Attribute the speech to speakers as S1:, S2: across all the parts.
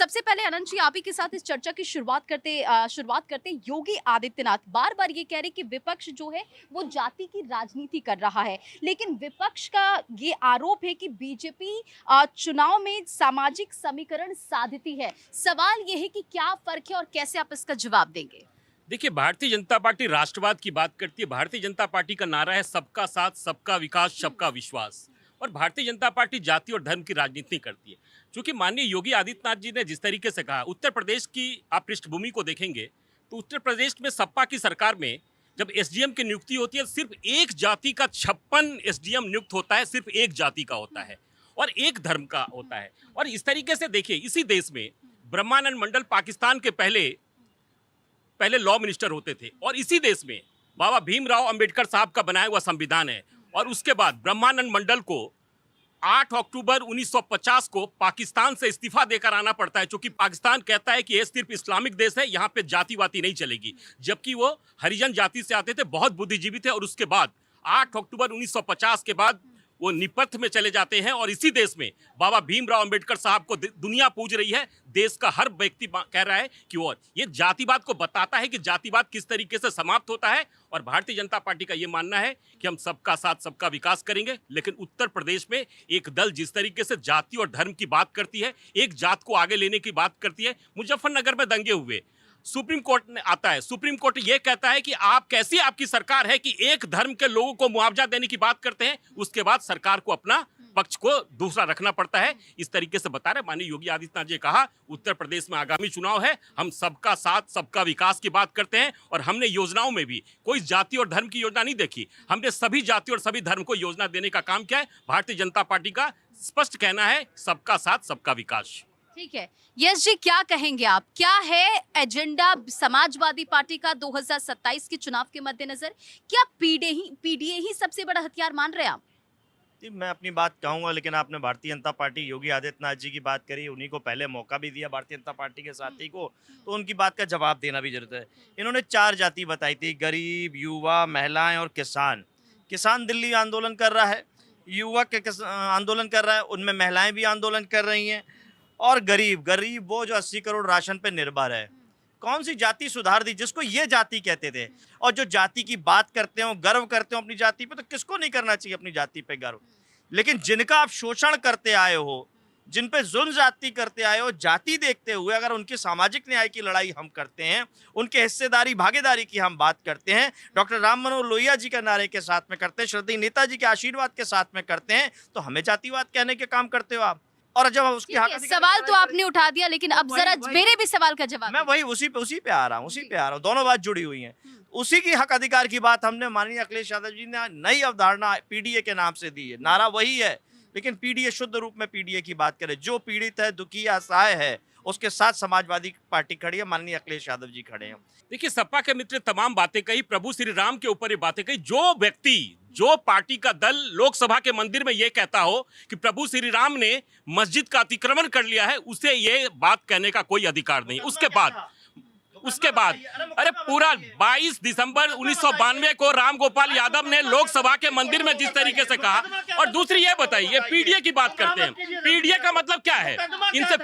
S1: सबसे पहले अनंत जी आप ही के साथ इस चर्चा की शुरुआत करते योगी आदित्यनाथ बार-बार ये कह रहे कि विपक्ष जो है वो जाति की राजनीति कर रहा है। लेकिन विपक्ष का ये आरोप है कि बीजेपी चुनाव में सामाजिक समीकरण साधती है। सवाल ये है कि क्या फ़र्क है और कैसे आप इसका जवाब देंगे?
S2: देखिए, भारतीय जनता पार्टी राष्ट्रवाद की बात करती है। भारतीय जनता पार्टी का नारा है सबका साथ, सबका विकास, सबका विश्वास। और भारतीय जनता पार्टी जाति और धर्म की राजनीति करती है। चूंकि माननीय योगी आदित्यनाथ जी ने जिस तरीके से कहा, उत्तर प्रदेश की आप पृष्ठभूमि को देखेंगे तो उत्तर प्रदेश में सपा की सरकार में जब एसडीएम की नियुक्ति होती है, सिर्फ एक जाति का 56 एसडीएम नियुक्त होता है, सिर्फ एक जाति का होता है और एक धर्म का होता है। और इस तरीके से देखिए, इसी देश में ब्रह्मानंद मंडल पाकिस्तान के पहले पहले लॉ मिनिस्टर होते थे और इसी देश में बाबा भीमराव अंबेडकर साहब का बनाया हुआ संविधान है। और उसके बाद ब्रह्मानंद मंडल को 8 अक्टूबर 1950 को पाकिस्तान से इस्तीफा देकर आना पड़ता है, क्योंकि पाकिस्तान कहता है कि ये सिर्फ इस्लामिक देश है, यहाँ पे जातिवादी नहीं चलेगी। जबकि वो हरिजन जाति से आते थे, बहुत बुद्धिजीवी थे। और उसके बाद 8 अक्टूबर 1950 के बाद वो निपथ में चले जाते हैं और इसी देश में बाबा भीमराव अंबेडकर साहब को दुनिया पूज रही है। देश का हर व्यक्ति कह रहा है कि और ये जातिवाद को बताता है कि जातिवाद किस तरीके से समाप्त होता है। और भारतीय जनता पार्टी का ये मानना है कि हम सबका साथ सबका विकास करेंगे। लेकिन उत्तर प्रदेश में एक दल जिस तरीके से जाति और धर्म की बात करती है, एक जात को आगे लेने की बात करती है। मुजफ्फरनगर में दंगे हुए, सुप्रीम कोर्ट ने आता है, सुप्रीम कोर्ट ये कहता है कि आप कैसी आपकी सरकार है कि एक धर्म के लोगों को मुआवजा देने की बात करते हैं, उसके बाद सरकार को अपना पक्ष को दूसरा रखना पड़ता है। इस तरीके से बता रहे माननीय योगी आदित्यनाथ जी कहा, उत्तर प्रदेश में आगामी चुनाव है, हम सबका साथ सबका विकास की बात करते हैं। और हमने योजनाओं में भी कोई जाति और धर्म की योजना नहीं देखी, हमने सभी जाति और सभी धर्म को योजना देने का काम किया है। भारतीय जनता पार्टी का स्पष्ट कहना है, सबका साथ सबका विकास।
S1: ठीक है। यस जी, क्या कहेंगे आप? क्या है एजेंडा समाजवादी पार्टी का 2027 के चुनाव के मद्देनजर? क्या पीडीए ही सबसे बड़ा हथियार मान रहे हैं आप?
S3: जी, मैं अपनी बात कहूँगा, लेकिन आपने भारतीय जनता पार्टी योगी आदित्यनाथ जी की बात करी, उन्हीं को पहले मौका भी दिया भारतीय जनता पार्टी के साथी को, तो उनकी बात का जवाब देना भी जरूरत है। इन्होंने 4 जाति बताई थी, गरीब, युवा, महिलाएं और किसान। किसान दिल्ली आंदोलन कर रहा है, युवा के आंदोलन कर रहा है, उनमें महिलाएं भी आंदोलन कर रही हैं। और गरीब वो जो 80 करोड़ राशन पे निर्भर है। कौन सी जाति सुधार दी जिसको ये जाति कहते थे? और जो जाति की बात करते हो, गर्व करते हो अपनी जाति पे, तो किसको नहीं करना चाहिए अपनी जाति पे गर्व? लेकिन जिनका आप शोषण करते आए हो, जिन पे जुल्म जाति करते आए हो, जाति देखते हुए अगर उनकी सामाजिक न्याय की लड़ाई हम करते हैं, उनके हिस्सेदारी भागीदारी की हम बात करते हैं, डॉक्टर राम मनोहर लोहिया जी के नारे के साथ में करते हैं, श्रद्धेय नेताजी के आशीर्वाद के साथ में करते हैं, तो हमें जातिवाद कहने के काम करते हो आप। और जब उसकी
S1: सवाल तो आपने उठा दिया, लेकिन अब जरा मेरे भी सवाल का जवाब।
S3: मैं वही उसी पे आ रहा हूँ, दोनों बात जुड़ी हुई हैं। उसी की हक अधिकार की बात हमने माननीय अखिलेश यादव जी ने नई अवधारणा पीडीए के नाम से दी है। नारा वही है, लेकिन पीडीए शुद्ध रूप में पीडीए की बात करें, जो पीड़ित है, दुखी असहाय है, उसके साथ समाजवादी पार्टी खड़ी है, माननीय अखिलेश यादव जी खड़े हैं।
S2: देखिए, सपा के मित्र तमाम बातें कही, प्रभु श्री राम के ऊपर ये बातें कही। जो व्यक्ति, जो पार्टी का दल लोकसभा के मंदिर में ये कहता हो कि प्रभु श्री राम ने मस्जिद का अतिक्रमण कर लिया है, उसे ये बात कहने का कोई अधिकार नहीं। उसके बाद अरे पूरा 22 दिसंबर 1992 को राम गोपाल यादव ने लोकसभा के मंदिर में जिस तरीके से कहा। और दूसरी ये बताइए, ये पीडीए की बात करते हैं, पीडीए का मतलब क्या है? इनसे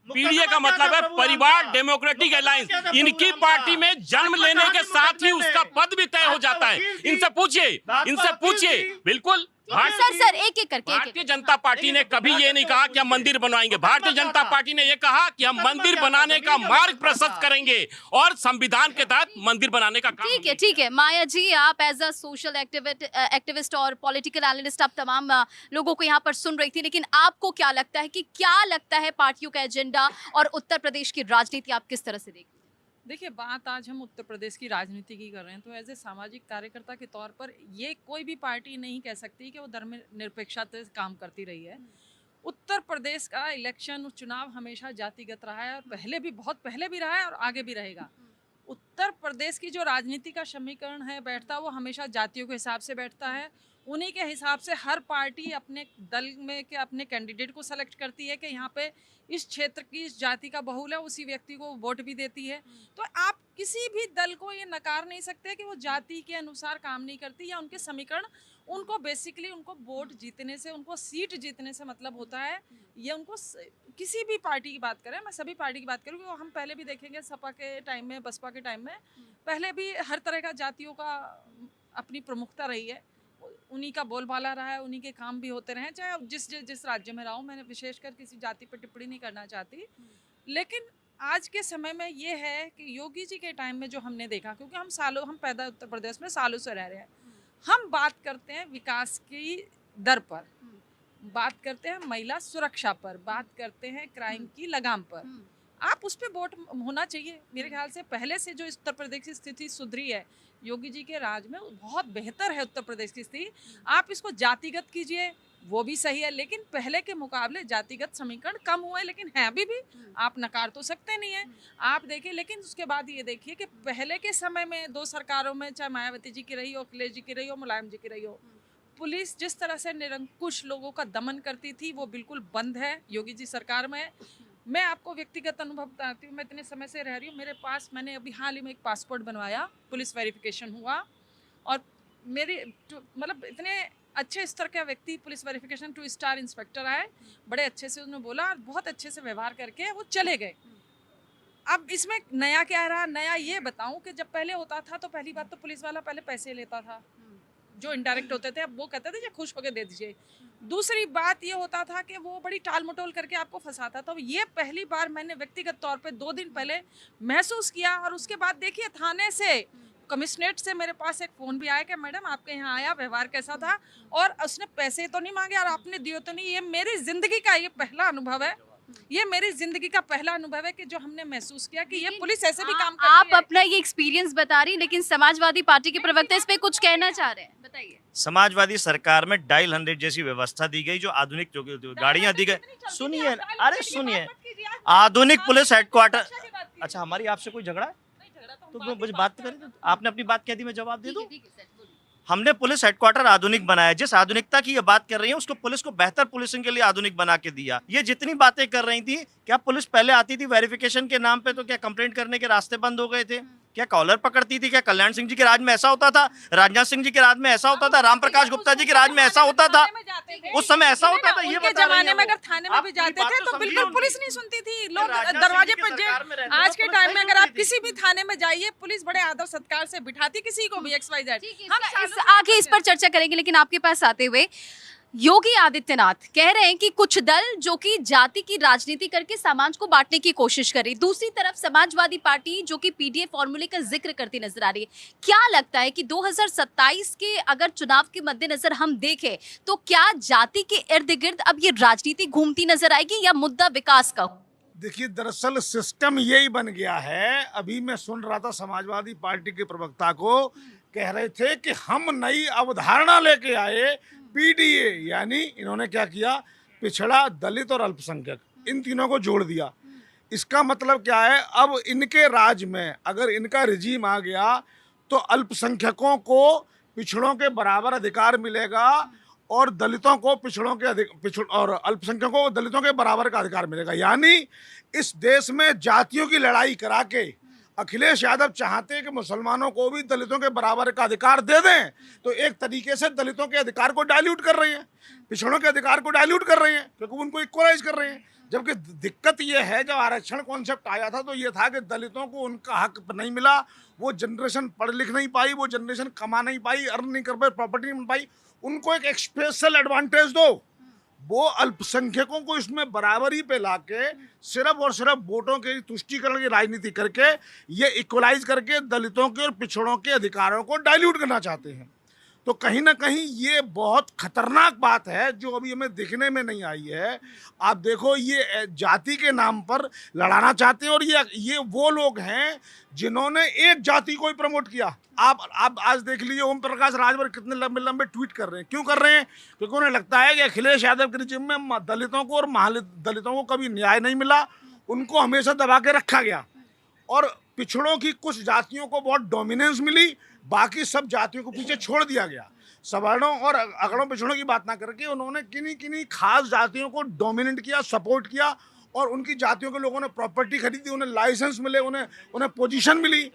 S2: पीडीए का मतलब है परिवार डेमोक्रेटिक अलायंस। इनकी पार्टी में जन्म लेने के साथ ही उसका पद भी तय हो जाता है। इनसे पूछिए। बिल्कुल।
S1: सर एक एक करके।
S2: भारतीय जनता पार्टी ने कभी ये नहीं कहा कि हम मंदिर बनवाएंगे। भारतीय जनता पार्टी ने ये कहा कि हम मंदिर बनाने का मार्ग प्रशस्त करेंगे और संविधान के तहत मंदिर बनाने का काम।
S1: ठीक है माया जी, आप एज अ सोशल एक्टिविस्ट और पॉलिटिकल एनालिस्ट आप तमाम लोगों को यहाँ पर सुन रही थी, लेकिन आपको क्या लगता है पार्टियों का एजेंडा और उत्तर प्रदेश की राजनीति आप किस तरह से देखते हैं?
S4: देखिए, बात आज हम उत्तर प्रदेश की राजनीति की कर रहे हैं, तो एज ए सामाजिक कार्यकर्ता के तौर पर ये कोई भी पार्टी नहीं कह सकती कि वो धर्मनिरपेक्षता से काम करती रही है। उत्तर प्रदेश का इलेक्शन चुनाव हमेशा जातिगत रहा है और बहुत पहले भी रहा है और आगे भी रहेगा। उत्तर प्रदेश की जो राजनीति का समीकरण है बैठता, वो हमेशा जातियों के हिसाब से बैठता है। उन्हीं के हिसाब से हर पार्टी अपने दल में के अपने कैंडिडेट को सेलेक्ट करती है कि यहाँ पे इस क्षेत्र की इस जाति का बहुल है, उसी व्यक्ति को वोट भी देती है। तो आप किसी भी दल को ये नकार नहीं सकते कि वो जाति के अनुसार काम नहीं करती, या उनके समीकरण उनको बेसिकली उनको वोट जीतने से, उनको सीट जीतने से मतलब होता है। ये उनको किसी भी पार्टी की बात करें, मैं सभी पार्टी की बात करूँ, हम पहले भी देखेंगे सपा के टाइम में, बसपा के टाइम में, पहले भी हर तरह का जातियों का अपनी प्रमुखता रही है, उन्हीं का बोलबाला रहा है, उन्हीं के काम भी होते रहे, चाहे जिस राज्य में रहा हूँ। मैंने विशेषकर किसी जाति पर टिप्पणी नहीं करना चाहती, लेकिन आज के समय में ये है कि योगी जी के टाइम में जो हमने देखा, क्योंकि हम पैदा उत्तर प्रदेश में सालों से रह रहे हैं, हम बात करते हैं विकास की दर पर, बात करते हैं महिला सुरक्षा पर, बात करते हैं क्राइम की लगाम पर, आप उस पर वोट होना चाहिए। मेरे ख्याल से पहले से जो उत्तर प्रदेश की स्थिति सुधरी है योगी जी के राज में, बहुत बेहतर है उत्तर प्रदेश की स्थिति। आप इसको जातिगत कीजिए, वो भी सही है, लेकिन पहले के मुकाबले जातिगत समीकरण कम हुए, लेकिन है अभी भी, आप नकार तो सकते नहीं है। आप देखिए, लेकिन उसके बाद ये देखिए कि पहले के समय में दो सरकारों में, चाहे मायावती जी की रही हो, अखिलेश जी की रही हो, मुलायम जी की रही हो, पुलिस जिस तरह से निरंकुश लोगों का दमन करती थी वो बिल्कुल बंद है योगी जी सरकार में। मैं आपको व्यक्तिगत अनुभव बताती हूँ, मैं इतने समय से रह रही हूँ, मेरे पास मैंने अभी हाल ही में एक पासपोर्ट बनवाया, पुलिस वेरिफिकेशन हुआ, और मेरी मतलब इतने अच्छे स्तर का व्यक्ति, पुलिस वेरिफिकेशन 2 स्टार इंस्पेक्टर आए, बड़े अच्छे से उन्होंने बोला, बहुत अच्छे से व्यवहार करके वो चले गए। अब इसमें नया क्या रहा? नया ये बताऊं कि जब पहले होता था तो पहली बात तो पुलिस वाला पहले पैसे लेता था, जो इनडायरेक्ट होते थे, अब वो कहते थे खुश होकर दे दीजिए। दूसरी बात ये होता था कि वो बड़ी टाल मटोल करके आपको फंसाता था। ये पहली बार मैंने व्यक्तिगत तौर पे 2 दिन पहले महसूस किया। और उसके बाद देखिए, थाने से, कमिश्नरेट से मेरे पास एक फ़ोन भी आया कि मैडम आपके यहाँ आया, व्यवहार कैसा था, और उसने पैसे तो नहीं मांगे और आपने दिए तो नहीं। ये मेरी ज़िंदगी का ये पहला अनुभव है, ये मेरी जिंदगी का पहला अनुभव है कि जो हमने महसूस किया कि ये पुलिस ऐसे भी काम करती
S1: आप
S4: है।
S1: अपना ये एक्सपीरियंस बता रही, लेकिन समाजवादी पार्टी के प्रवक्ता इस पे कुछ कहना चाह रहे हैं, बताइए।
S3: समाजवादी सरकार में डायल 100 जैसी व्यवस्था दी गई, जो आधुनिक जो गाड़ियां दी गई। सुनिए, अरे सुनिए, आधुनिक पुलिस हेडक्वार्टर। अच्छा, हमारी आपसे कोई झगड़ा है तो मुझे बात करें, तो आपने अपनी बात कह दी, मैं जवाब दे दूं। हमने पुलिस हेडक्वार्टर आधुनिक बनाया, जिस आधुनिकता की ये बात कर रही है उसको पुलिस को बेहतर पुलिसिंग के लिए आधुनिक बना के दिया। ये जितनी बातें कर रही थी, क्या पुलिस पहले आती थी वेरिफिकेशन के नाम पे तो क्या कंप्लेंट करने के रास्ते बंद हो गए थे? क्या कॉलर पकड़ती थी? क्या कल्याण सिंह जी के राज में ऐसा होता था? राजनाथ सिंह जी के राज में ऐसा होता था? राम प्रकाश गुप्ता जी के राज में ऐसा होता था? उस समय ऐसा होता था? ये बता
S4: जमाने में अगर थाने में भी जाते थे तो बिल्कुल पुलिस नहीं सुनती थी, लोग दरवाजे पर। आज के टाइम में अगर आप किसी भी थाने में जाइए, पुलिस बड़े आदर सत्कार से बिठाती किसी को भी, XYZ।
S1: हम आगे इस पर चर्चा करेंगे, लेकिन आपके पास आते हुए योगी आदित्यनाथ कह रहे हैं कि कुछ दल जो कि जाति की राजनीति करके समाज को बांटने की कोशिश कर रही, दूसरी तरफ समाजवादी पार्टी जो कि पीडीए फॉर्मूले का जिक्र करती नजर आ रही है। क्या लगता है कि 2027 के अगर चुनाव के मद्देनजर हम देखें तो क्या जाति के इर्द गिर्द अब ये राजनीति घूमती नजर आएगी, या मुद्दा विकास का?
S5: देखिए, दरअसल सिस्टम यही बन गया है। अभी मैं सुन रहा था समाजवादी पार्टी के प्रवक्ता को, कह रहे थे कि हम नई अवधारणा लेके आए, पीडीए, यानी इन्होंने क्या किया, पिछड़ा, दलित और अल्पसंख्यक, इन तीनों को जोड़ दिया। इसका मतलब क्या है, अब इनके राज में अगर इनका रिजीम आ गया तो अल्पसंख्यकों को पिछड़ों के बराबर अधिकार मिलेगा और दलितों को और अल्पसंख्यकों को दलितों के बराबर का अधिकार मिलेगा। यानी इस देश में जातियों की लड़ाई करा के अखिलेश यादव चाहते हैं कि मुसलमानों को भी दलितों के बराबर का अधिकार दे दें, तो एक तरीके से दलितों के अधिकार को डाइल्यूट कर रही हैं, पिछड़ों के अधिकार को डाइल्यूट कर रही हैं, क्योंकि उनको इक्वलाइज कर रहे हैं। जबकि दिक्कत ये है, जब आरक्षण कॉन्सेप्ट आया था तो ये था कि दलितों को उनका हक नहीं मिला, वो जनरेशन पढ़ लिख नहीं पाई, वो जनरेशन कमा नहीं पाई, अर्न नहीं कर पाई, प्रॉपर्टी नहीं बन पाई, उनको एक स्पेशल एडवांटेज दो। वो अल्पसंख्यकों को इसमें बराबरी पे लाके सिर्फ और सिर्फ वोटों के तुष्टीकरण की राजनीति करके ये इक्वलाइज करके दलितों के और पिछड़ों के अधिकारों को डाइल्यूट करना चाहते हैं। तो कहीं ना कहीं ये बहुत खतरनाक बात है जो अभी हमें देखने में नहीं आई है। आप देखो, ये जाति के नाम पर लड़ाना चाहते हैं, और ये वो लोग हैं जिन्होंने एक जाति को ही प्रमोट किया। आप आज देख लीजिए, ओम प्रकाश राजभर कितने लंबे लंबे ट्वीट कर रहे हैं। क्यों कर रहे हैं? क्योंकि उन्हें लगता है कि अखिलेश यादव के रिजिम में दलितों को और दलितों को कभी न्याय नहीं मिला, उनको हमेशा दबा के रखा गया, और पिछड़ों की कुछ जातियों को बहुत डोमिनेंस मिली, बाकी सब जातियों को पीछे छोड़ दिया गया। सवर्णों और अगड़ों पिछड़ों की बात ना करके उन्होंने किन्हीं किन्हीं खास जातियों को डोमिनेट किया, सपोर्ट किया और उनकी जातियों के लोगों ने प्रॉपर्टी खरीदी, उन्हें लाइसेंस मिले, उन्हें पोजीशन मिली।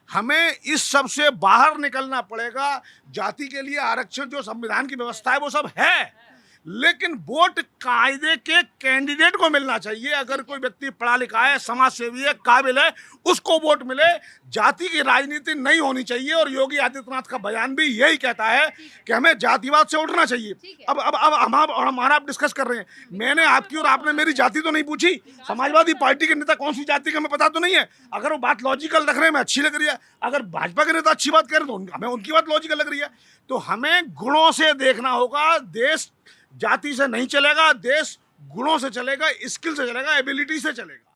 S5: हमें इस सब से बाहर निकलना पड़ेगा। जाति के लिए आरक्षण जो संविधान की व्यवस्था है वो सब है, लेकिन वोट कायदे के कैंडिडेट को मिलना चाहिए। अगर कोई व्यक्ति पढ़ा लिखा है, समाज सेवी है, काबिल है, उसको वोट मिले। जाति की राजनीति नहीं होनी चाहिए और योगी आदित्यनाथ का बयान भी यही कहता है कि हमें जातिवाद से उठना चाहिए। अब हमारा आप डिस्कस कर रहे हैं, मैंने आपकी और आपने मेरी जाति तो नहीं पूछी। समाजवादी पार्टी के नेता कौन सी जाति का हमें पता तो नहीं है। अगर वो बात लॉजिकल रख रहे हैं, हमें अच्छी लग रही है। अगर भाजपा के नेता अच्छी बात कह रहे हैं तो हमें उनकी बात लॉजिकल लग रही है। तो हमें गुणों से देखना होगा। देश जाति से नहीं चलेगा, देश गुणों से चलेगा, स्किल से चलेगा, एबिलिटी से चलेगा।